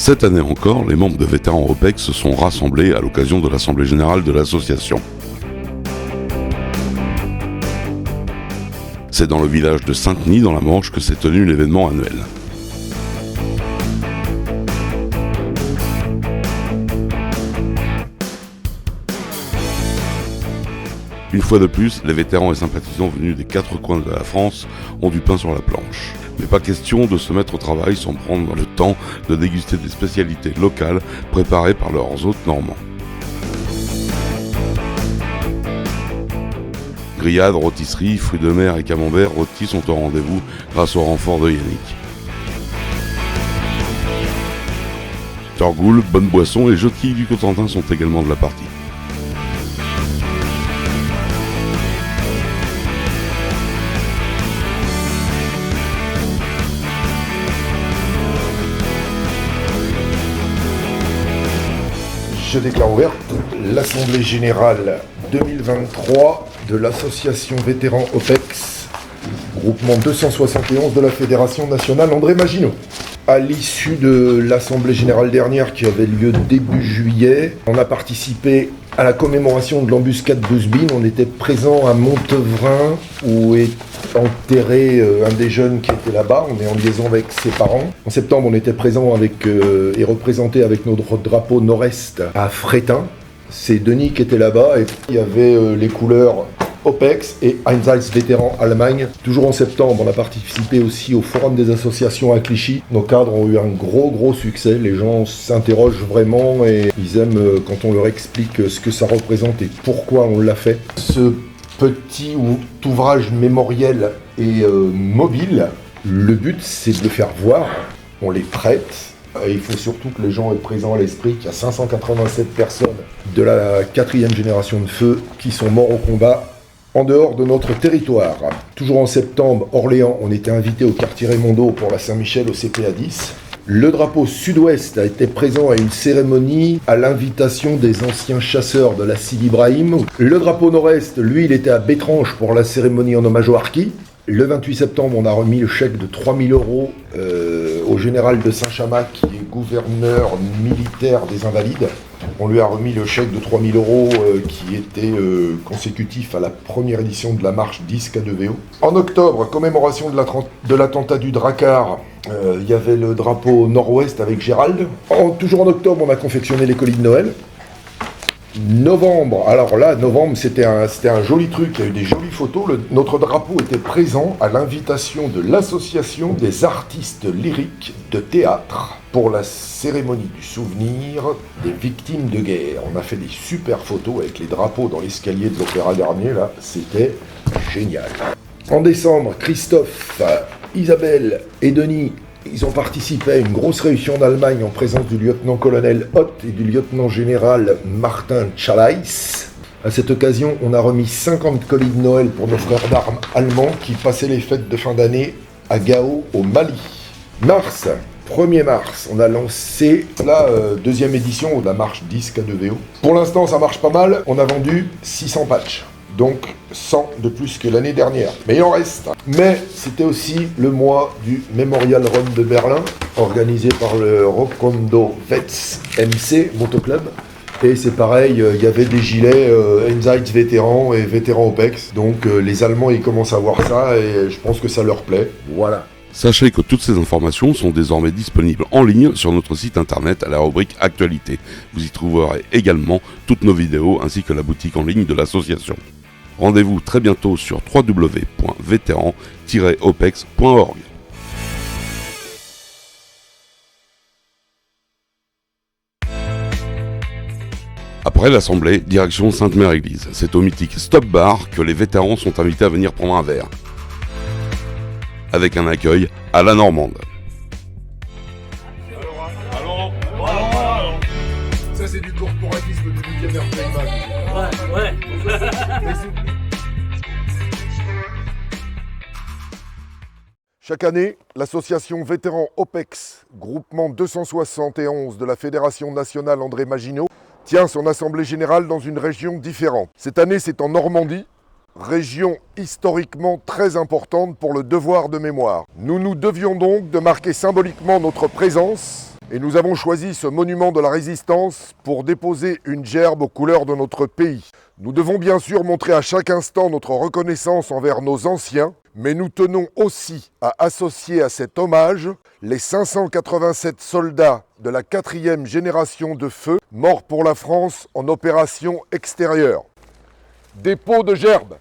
Cette année encore, les membres de Vétérans OPEX se sont rassemblés à l'occasion de l'Assemblée Générale de l'association. C'est dans le village de Saint-Denis, dans la Manche, que s'est tenu l'événement annuel. Une fois de plus, les vétérans et sympathisants venus des 4 coins de la France ont du pain sur la planche. Mais pas question de se mettre au travail sans prendre le temps de déguster des spécialités locales préparées par leurs hôtes normands. Grillades, rôtisseries, fruits de mer et camembert rôtis sont au rendez-vous grâce au renfort de Yannick. Torgoul, bonne boisson et jotilles du Cotentin sont également de la partie. Je déclare ouverte l'Assemblée Générale 2023 de l'Association Vétérans OPEX, groupement 271 de la Fédération Nationale André Maginot. À l'issue de l'Assemblée Générale dernière qui avait lieu début juillet, on a participé à la commémoration de l'embuscade d'Ouzbine. On était présent à Montevrain où est enterré un des jeunes qui était là-bas. On est en liaison avec ses parents. En septembre, on était présent avec et représenté avec notre drapeau nord-est à Frétin. C'est Denis qui était là-bas et il y avait les couleurs OPEX et Einsatz Vétérans Allemagne. Toujours en septembre, on a participé aussi au Forum des associations à Clichy. Nos cadres ont eu un gros succès. Les gens s'interrogent vraiment et ils aiment quand on leur explique ce que ça représente et pourquoi on l'a fait. Ce petit ouvrage mémoriel et mobile, le but c'est de le faire voir. On les prête. Et il faut surtout que les gens aient présent à l'esprit qu'il y a 587 personnes de la 4e génération de feu qui sont morts au combat en dehors de notre territoire. Toujours en septembre, Orléans, on était invité au quartier Raymondeau pour la Saint-Michel au CPA 10. Le drapeau sud-ouest a été présent à une cérémonie à l'invitation des anciens chasseurs de la Sidi Ibrahim. Le drapeau nord-est, lui, il était à Bétrange pour la cérémonie en hommage au harki. Le 28 septembre, on a remis le chèque de 3 000 € au général de Saint-Chamas, qui est gouverneur militaire des Invalides. On lui a remis le chèque de 3 000 € qui était consécutif à la première édition de la marche 10 K2VO. En octobre, commémoration de l'attentat du Drakkar, il y avait le drapeau nord-ouest avec Gérald. Toujours en octobre, on a confectionné les colis de Noël. Novembre, alors là, novembre, c'était un joli truc, il y a eu des jolies photos. Notre drapeau était présent à l'invitation de l'Association des artistes lyriques de théâtre pour la cérémonie du souvenir des victimes de guerre. On a fait des super photos avec les drapeaux dans l'escalier de l'Opéra Garnier, là, c'était génial. En décembre, Christophe, Isabelle et Denis, ils ont participé à une grosse réunion en Allemagne en présence du lieutenant-colonel Ott et du lieutenant-général Martin Chalais. À cette occasion, on a remis 50 colis de Noël pour nos frères d'armes allemands qui passaient les fêtes de fin d'année à Gao, au Mali. Mars, 1er mars, on a lancé la deuxième édition de la marche 10 K2VO. Pour l'instant, ça marche pas mal. On a vendu 600 patchs. Donc 100 de plus que l'année dernière. Mais il en reste. Mais c'était aussi le mois du Memorial Run de Berlin, organisé par le Rokondo Vets MC Motoclub. Et c'est pareil, il y avait des gilets Einsatz Vétérans et Vétérans OPEX. Donc les Allemands, ils commencent à voir ça et je pense que ça leur plaît. Voilà. Sachez que toutes ces informations sont désormais disponibles en ligne sur notre site internet à la rubrique Actualité. Vous y trouverez également toutes nos vidéos ainsi que la boutique en ligne de l'association. Rendez-vous très bientôt sur www.vétéran-opex.org. Après l'Assemblée, direction Sainte-Mère-Église. C'est au mythique Stop Bar que les vétérans sont invités à venir prendre un verre. Avec un accueil à la normande. Alors, ça c'est du corporatisme de Lucas Playback. Ouais. Chaque année, l'association Vétérans OPEX, groupement 271 de la Fédération Nationale André Maginot, tient son assemblée générale dans une région différente. Cette année, c'est en Normandie, région historiquement très importante pour le devoir de mémoire. Nous nous devions donc de marquer symboliquement notre présence Et nous avons choisi ce monument de la résistance pour déposer une gerbe aux couleurs de notre pays. Nous devons bien sûr montrer à chaque instant notre reconnaissance envers nos anciens, mais nous tenons aussi à associer à cet hommage les 587 soldats de la 4e génération de feu morts pour la France en opération extérieure. Dépôt de gerbe.